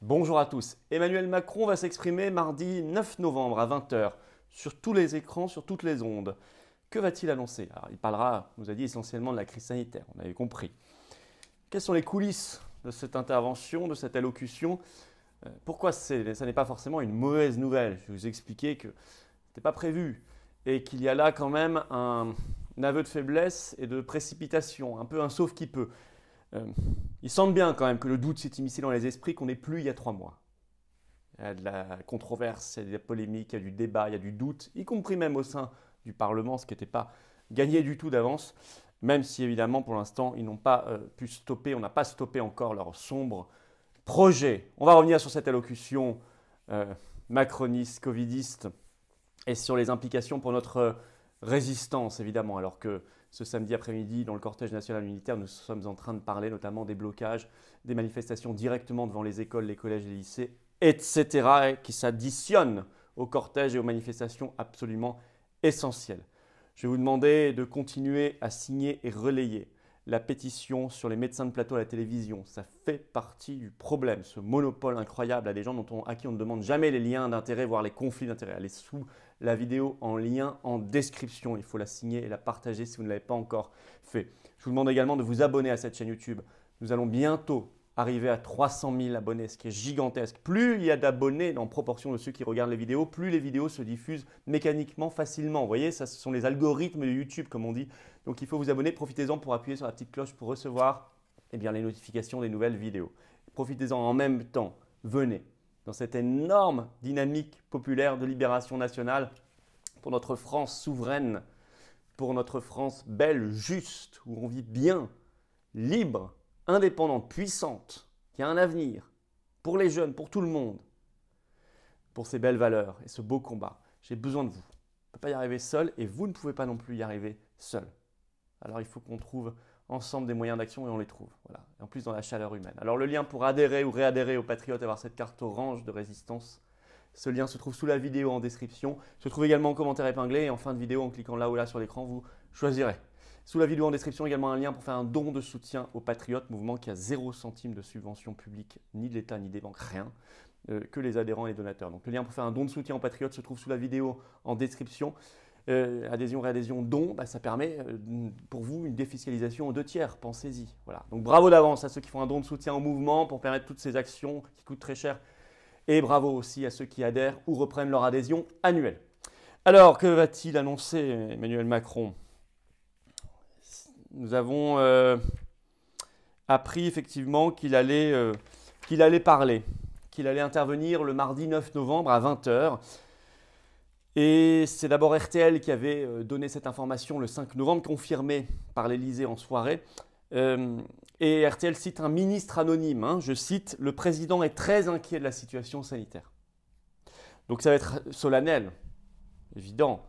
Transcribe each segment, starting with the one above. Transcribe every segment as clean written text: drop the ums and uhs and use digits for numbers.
Bonjour à tous. Emmanuel Macron va s'exprimer mardi 9 novembre à 20 h sur tous les écrans, sur toutes les ondes. Que va-t-il annoncer? Alors, il parlera, on nous a dit, essentiellement de la crise sanitaire, on avait compris. Quelles sont les coulisses de cette intervention, de cette allocution? Pourquoi ça n'est pas forcément une mauvaise nouvelle? Je vais vous expliquer que ce n'était pas prévu et qu'il y a là quand même un aveu de faiblesse et de précipitation, un peu un sauf qui peut. Il semble bien quand même que le doute s'est immiscé dans les esprits qu'on n'est plus il y a 3 mois. Il y a de la controverse, il y a de la polémique, il y a du débat, il y a du doute, y compris même au sein du Parlement, ce qui n'était pas gagné du tout d'avance, même si évidemment pour l'instant ils n'ont pas pu stopper, on n'a pas stoppé encore leur sombre projet. On va revenir sur cette allocution macroniste, covidiste et sur les implications pour notre résistance évidemment, alors que ce samedi après-midi, dans le cortège national unitaire, nous sommes en train de parler notamment des blocages, des manifestations directement devant les écoles, les collèges, les lycées, etc., et qui s'additionnent au cortège et aux manifestations absolument essentielles. Je vais vous demander de continuer à signer et relayer la pétition sur les médecins de plateau à la télévision. Ça fait partie du problème, ce monopole incroyable à des gens à qui on ne demande jamais les liens d'intérêt, voire les conflits d'intérêt. Allez sous la vidéo en lien en description. Il faut la signer et la partager si vous ne l'avez pas encore fait. Je vous demande également de vous abonner à cette chaîne YouTube. Nous allons bientôt arriver à 300 000 abonnés, ce qui est gigantesque. Plus il y a d'abonnés en proportion de ceux qui regardent les vidéos, plus les vidéos se diffusent mécaniquement, facilement. Vous voyez, ça, ce sont les algorithmes de YouTube, comme on dit. Donc il faut vous abonner. Profitez-en pour appuyer sur la petite cloche pour recevoir les notifications des nouvelles vidéos. Profitez-en en même temps. Venez dans cette énorme dynamique populaire de libération nationale pour notre France souveraine, pour notre France belle, juste, où on vit bien, libre, indépendante, puissante, qui a un avenir pour les jeunes, pour tout le monde, pour ces belles valeurs et ce beau combat. J'ai besoin de vous. On ne peut pas y arriver seul et vous ne pouvez pas non plus y arriver seul. Alors il faut qu'on trouve ensemble des moyens d'action et on les trouve. Voilà. Et en plus dans la chaleur humaine. Alors le lien pour adhérer ou réadhérer aux Patriotes, avoir cette carte orange de résistance, ce lien se trouve sous la vidéo en description, se trouve également en commentaire épinglé et en fin de vidéo en cliquant là ou là sur l'écran, vous choisirez. Sous la vidéo en description, également un lien pour faire un don de soutien aux Patriotes, mouvement qui a 0 centime de subvention publique, ni de l'État, ni des banques, rien, que les adhérents et les donateurs. Donc le lien pour faire un don de soutien aux Patriotes se trouve sous la vidéo en description. Adhésion, réadhésion, don, ça permet pour vous une défiscalisation aux 2/3, pensez-y. Voilà. Donc bravo d'avance à ceux qui font un don de soutien au mouvement pour permettre toutes ces actions qui coûtent très cher. Et bravo aussi à ceux qui adhèrent ou reprennent leur adhésion annuelle. Alors, que va-t-il annoncer Emmanuel Macron? Nous avons appris effectivement qu'il allait parler, qu'il allait intervenir le mardi 9 novembre à 20 h. Et c'est d'abord RTL qui avait donné cette information le 5 novembre, confirmée par l'Élysée en soirée. Et RTL cite un ministre anonyme, je cite « Le président est très inquiet de la situation sanitaire ». Donc ça va être solennel, évident.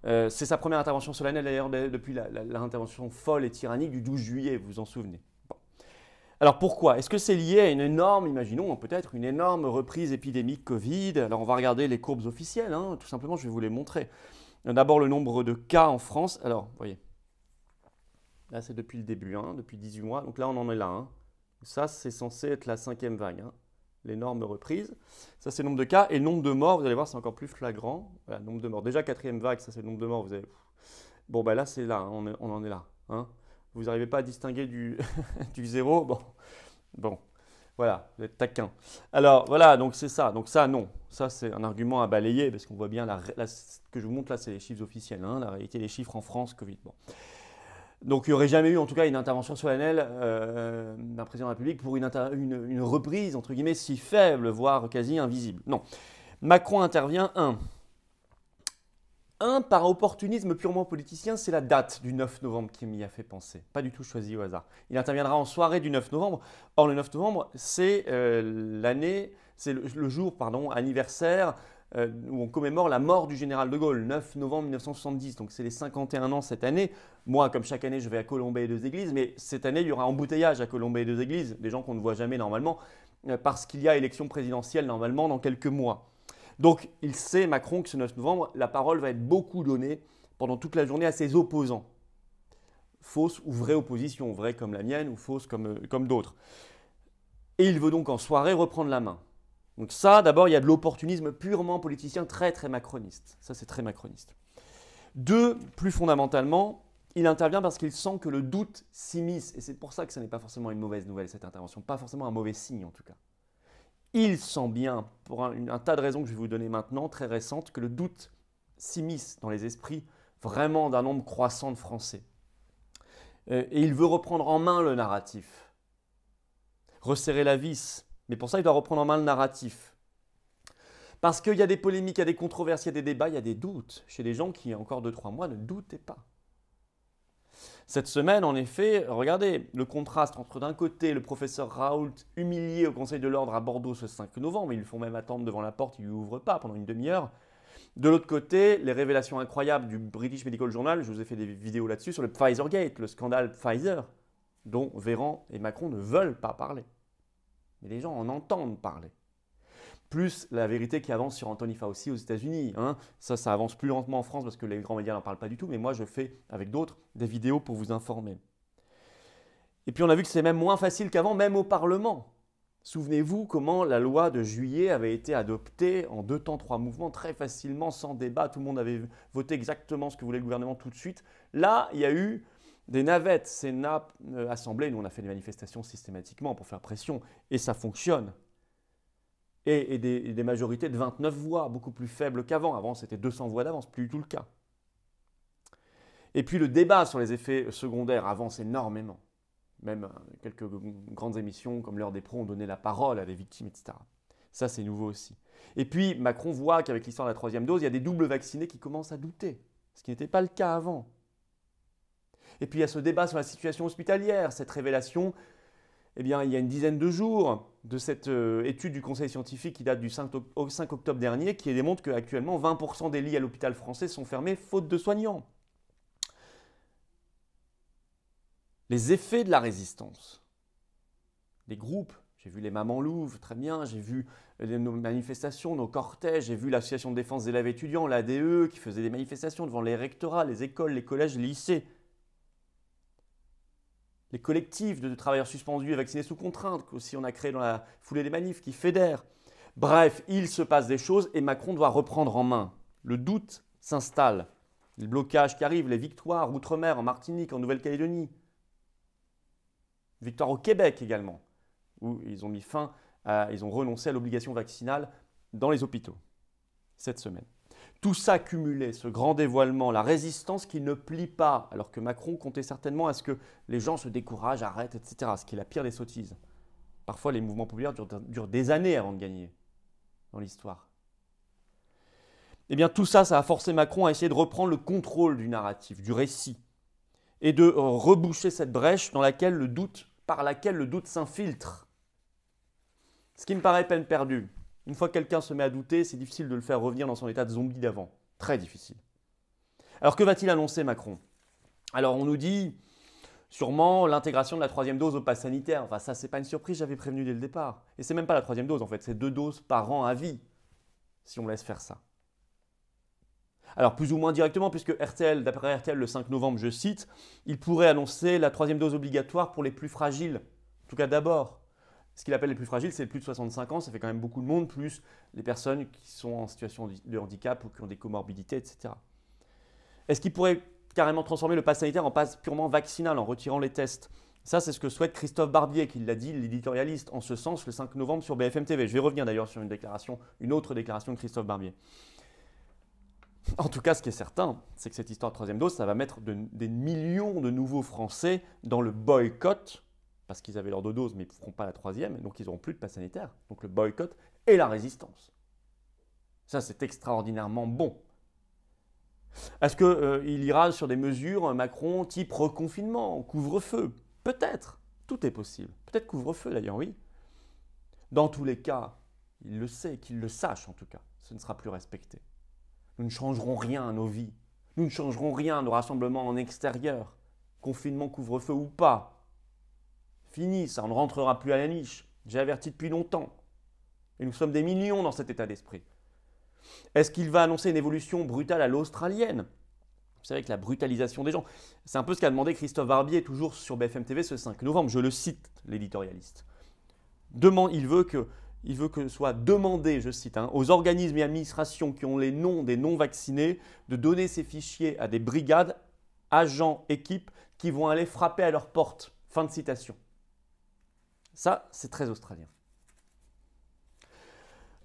C'est sa première intervention solennelle d'ailleurs depuis l'intervention folle et tyrannique du 12 juillet, vous vous en souvenez. Bon. Alors pourquoi? Est-ce que c'est lié à une énorme, imaginons peut-être une énorme reprise épidémique Covid? Alors on va regarder les courbes officielles, tout simplement, je vais vous les montrer. D'abord le nombre de cas en France. Alors, vous voyez, là c'est depuis le début, depuis 18 mois, donc là on en est là. Ça c'est censé être la 5e vague. L'énorme reprise. Ça, c'est le nombre de cas. Et le nombre de morts, vous allez voir, c'est encore plus flagrant. Voilà, nombre de morts. Déjà, 4e vague, ça, c'est le nombre de morts. Vous avez... Bon, là, c'est là. On en est là. Vous n'arrivez pas à distinguer du, du zéro. Bon. Voilà, vous êtes taquin. Alors, voilà, donc c'est ça. Donc ça, non. Ça, c'est un argument à balayer parce qu'on voit bien, ce que je vous montre là, c'est les chiffres officiels. La réalité des chiffres en France, Covid. Bon. Donc il n'y aurait jamais eu en tout cas une intervention solennelle d'un président de la République pour une reprise entre guillemets si faible, voire quasi invisible. Non. Macron intervient, par opportunisme purement politicien, c'est la date du 9 novembre qui m'y a fait penser. Pas du tout choisi au hasard. Il interviendra en soirée du 9 novembre. Or le 9 novembre, c'est le jour anniversaire où on commémore la mort du général de Gaulle, 9 novembre 1970. Donc c'est les 51 ans cette année. Moi, comme chaque année, je vais à Colombey-les-Deux-Églises, mais cette année, il y aura embouteillage à Colombey-les-Deux-Églises, des gens qu'on ne voit jamais normalement, parce qu'il y a élection présidentielle normalement dans quelques mois. Donc il sait, Macron, que ce 9 novembre, la parole va être beaucoup donnée pendant toute la journée à ses opposants. Fausse ou vraie opposition, vraie comme la mienne ou fausse comme d'autres. Et il veut donc en soirée reprendre la main. Donc ça, d'abord, il y a de l'opportunisme purement politicien, très très macroniste. Ça, c'est très macroniste. Deux, plus fondamentalement, il intervient parce qu'il sent que le doute s'immisce. Et c'est pour ça que ce n'est pas forcément une mauvaise nouvelle, cette intervention. Pas forcément un mauvais signe, en tout cas. Il sent bien, pour un tas de raisons que je vais vous donner maintenant, très récentes, que le doute s'immisce dans les esprits vraiment d'un nombre croissant de Français. Et il veut reprendre en main le narratif. Resserrer la vis. Mais pour ça, il doit reprendre en main le narratif. Parce qu'il y a des polémiques, il y a des controverses, il y a des débats, il y a des doutes chez les gens qui, il y a encore 2-3 mois, ne doutaient pas. Cette semaine, en effet, regardez le contraste entre d'un côté le professeur Raoult humilié au Conseil de l'Ordre à Bordeaux ce 5 novembre, ils lui font même attendre devant la porte, ils ne lui ouvrent pas pendant une demi-heure. De l'autre côté, les révélations incroyables du British Medical Journal, je vous ai fait des vidéos là-dessus, sur le Pfizergate, le scandale Pfizer, dont Véran et Macron ne veulent pas parler. Mais les gens en entendent parler. Plus la vérité qui avance sur Anthony Fauci aux États-Unis. Hein. Ça avance plus lentement en France parce que les grands médias n'en parlent pas du tout, mais moi je fais avec d'autres des vidéos pour vous informer. Et puis on a vu que c'est même moins facile qu'avant, même au Parlement. Souvenez-vous comment la loi de juillet avait été adoptée en 2 temps, 3 mouvements, très facilement, sans débat. Tout le monde avait voté exactement ce que voulait le gouvernement tout de suite. Là, il y a eu des navettes, Sénat, Assemblée. Nous, on a fait des manifestations systématiquement pour faire pression et ça fonctionne. Et des majorités de 29 voix, beaucoup plus faibles qu'avant. Avant, c'était 200 voix d'avance, plus du tout le cas. Et puis le débat sur les effets secondaires avance énormément. Même quelques grandes émissions comme l'heure des pros ont donné la parole à des victimes, etc. Ça, c'est nouveau aussi. Et puis, Macron voit qu'avec l'histoire de la 3e dose, il y a des doubles vaccinés qui commencent à douter, ce qui n'était pas le cas avant. Et puis, il y a ce débat sur la situation hospitalière, cette révélation, eh bien, il y a une dizaine de jours de cette étude du Conseil scientifique qui date du 5 octobre dernier, qui démontre qu'actuellement, 20% des lits à l'hôpital français sont fermés faute de soignants. Les effets de la résistance. Les groupes, j'ai vu les Mamans Louves, très bien, j'ai vu nos manifestations, nos cortèges, j'ai vu l'Association de défense des élèves étudiants, l'ADE, qui faisait des manifestations devant les rectorats, les écoles, les collèges, les lycées. Les collectifs de travailleurs suspendus et vaccinés sous contrainte, qu'aussi on a créé dans la foulée des manifs, qui fédèrent. Bref, il se passe des choses et Macron doit reprendre en main. Le doute s'installe. Les blocages qui arrivent, les victoires outre-mer, en Martinique, en Nouvelle-Calédonie. Victoire au Québec également, où ils ont mis fin, ils ont renoncé à l'obligation vaccinale dans les hôpitaux cette semaine. Tout ça cumulé, ce grand dévoilement, la résistance qui ne plie pas, alors que Macron comptait certainement à ce que les gens se découragent, arrêtent, etc., ce qui est la pire des sottises. Parfois, les mouvements populaires durent des années avant de gagner dans l'histoire. Eh bien, tout ça, ça a forcé Macron à essayer de reprendre le contrôle du narratif, du récit, et de reboucher cette brèche par laquelle le doute s'infiltre. Ce qui me paraît peine perdue. Une fois que quelqu'un se met à douter, c'est difficile de le faire revenir dans son état de zombie d'avant. Très difficile. Alors que va-t-il annoncer Macron? Alors on nous dit sûrement l'intégration de la 3e dose au pass sanitaire. Enfin ça, c'est pas une surprise, j'avais prévenu dès le départ. Et c'est même pas la 3e dose en fait, c'est 2 doses par an à vie, si on laisse faire ça. Alors plus ou moins directement, puisque RTL, d'après RTL le 5 novembre, je cite, il pourrait annoncer la 3e dose obligatoire pour les plus fragiles. En tout cas d'abord. Ce qu'il appelle les plus fragiles, c'est les plus de 65 ans, ça fait quand même beaucoup de monde, plus les personnes qui sont en situation de handicap ou qui ont des comorbidités, etc. Est-ce qu'il pourrait carrément transformer le pass sanitaire en pass purement vaccinal en retirant les tests? Ça, c'est ce que souhaite Christophe Barbier, qui l'a dit, l'éditorialiste, en ce sens, le 5 novembre sur BFM TV. Je vais revenir d'ailleurs sur une autre déclaration de Christophe Barbier. En tout cas, ce qui est certain, c'est que cette histoire de 3e dose, ça va mettre des millions de nouveaux Français dans le boycott, parce qu'ils avaient leur 2 doses, mais ils ne feront pas la 3e, donc ils n'auront plus de pass sanitaire. Donc le boycott et la résistance. Ça, c'est extraordinairement bon. Est-ce qu'il ira sur des mesures, Macron, type reconfinement, couvre-feu? Peut-être, tout est possible. Peut-être couvre-feu d'ailleurs, oui. Dans tous les cas, il le sait, qu'il le sache en tout cas, ce ne sera plus respecté. Nous ne changerons rien à nos vies. Nous ne changerons rien à nos rassemblements en extérieur. Confinement, couvre-feu ou pas. Fini, ça, on ne rentrera plus à la niche. J'ai averti depuis longtemps. Et nous sommes des millions dans cet état d'esprit. Est-ce qu'il va annoncer une évolution brutale à l'australienne? Vous savez que la brutalisation des gens, c'est un peu ce qu'a demandé Christophe Barbier, toujours sur BFM TV ce 5 novembre. Je le cite, l'éditorialiste. Il veut qu'il il veut que soit demandé, je cite, aux organismes et administrations qui ont les noms des non-vaccinés de donner ces fichiers à des brigades, agents, équipes qui vont aller frapper à leur porte. Fin de citation. Ça, c'est très australien.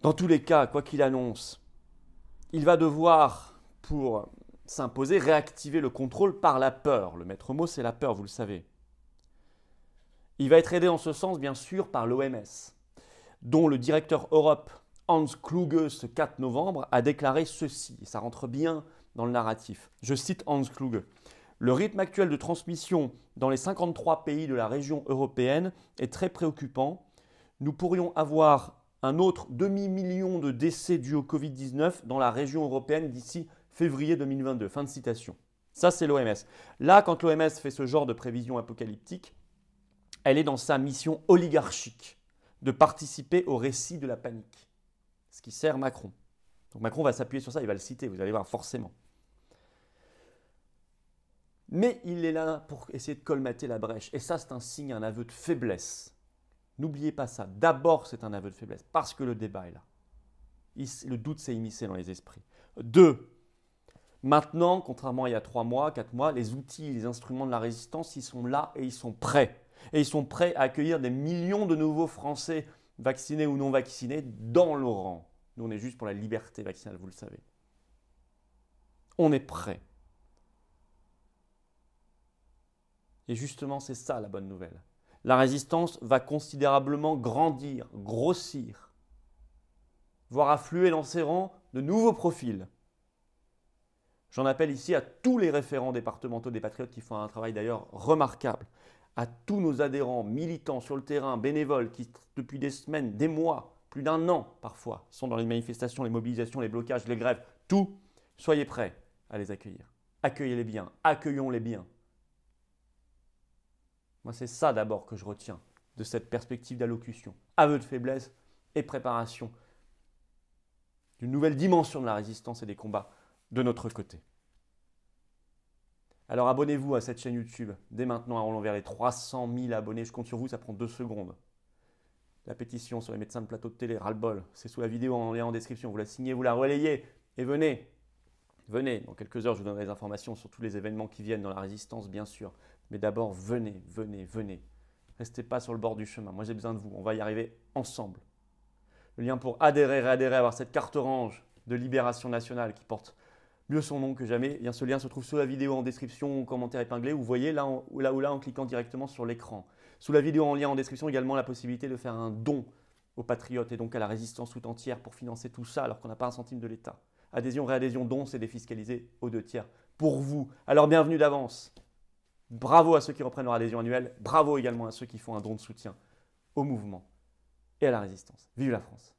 Dans tous les cas, quoi qu'il annonce, il va devoir, pour s'imposer, réactiver le contrôle par la peur. Le maître mot, c'est la peur, vous le savez. Il va être aidé en ce sens, bien sûr, par l'OMS, dont le directeur Europe, Hans Kluge, ce 4 novembre, a déclaré ceci. Et ça rentre bien dans le narratif. Je cite Hans Kluge. Le rythme actuel de transmission dans les 53 pays de la région européenne est très préoccupant. Nous pourrions avoir un autre demi-million de décès dus au Covid-19 dans la région européenne d'ici février 2022. Fin de citation. Ça, c'est l'OMS. Là, quand l'OMS fait ce genre de prévision apocalyptique, elle est dans sa mission oligarchique de participer au récit de la panique, ce qui sert Macron. Donc Macron va s'appuyer sur ça, il va le citer, vous allez voir forcément. Mais il est là pour essayer de colmater la brèche. Et ça, c'est un signe, un aveu de faiblesse. N'oubliez pas ça. D'abord, c'est un aveu de faiblesse, parce que le débat est là. Le doute s'est immiscé dans les esprits. 2. Maintenant, contrairement à il y a 3 mois, 4 mois, les outils, les instruments de la résistance, ils sont là et ils sont prêts. Et ils sont prêts à accueillir des millions de nouveaux Français, vaccinés ou non vaccinés, dans le rang. Nous, on est juste pour la liberté vaccinale, vous le savez. On est prêts. Et justement, c'est ça la bonne nouvelle. La résistance va considérablement grandir, grossir, voire affluer dans ses rangs de nouveaux profils. J'en appelle ici à tous les référents départementaux des Patriotes qui font un travail d'ailleurs remarquable, à tous nos adhérents, militants sur le terrain, bénévoles qui depuis des semaines, des mois, plus d'1 an parfois, sont dans les manifestations, les mobilisations, les blocages, les grèves, tout, soyez prêts à les accueillir. Accueillez-les bien, accueillons-les bien. Moi, c'est ça d'abord que je retiens de cette perspective d'allocution. Aveu de faiblesse et préparation d'une nouvelle dimension de la résistance et des combats de notre côté. Alors abonnez-vous à cette chaîne YouTube dès maintenant, allons vers les 300 000 abonnés. Je compte sur vous, ça prend 2 secondes. La pétition sur les médecins de plateau de télé, ras-le-bol, c'est sous la vidéo en lien en description. Vous la signez, vous la relayez et venez. Venez, dans quelques heures, je vous donnerai des informations sur tous les événements qui viennent dans la résistance, bien sûr. Mais d'abord, venez, venez, venez. Restez pas sur le bord du chemin. Moi, j'ai besoin de vous. On va y arriver ensemble. Le lien pour adhérer, réadhérer, avoir cette carte orange de Libération Nationale qui porte mieux son nom que jamais. Bien, ce lien se trouve sous la vidéo en description ou commentaire épinglé. Vous voyez là ou là en cliquant directement sur l'écran. Sous la vidéo en lien en description, également la possibilité de faire un don aux Patriotes et donc à la résistance tout entière pour financer tout ça alors qu'on n'a pas un centime de l'État. Adhésion, réadhésion, don, c'est défiscalisé aux 2 tiers pour vous. Alors bienvenue d'avance. Bravo à ceux qui reprennent leur adhésion annuelle. Bravo également à ceux qui font un don de soutien au mouvement et à la résistance. Vive la France!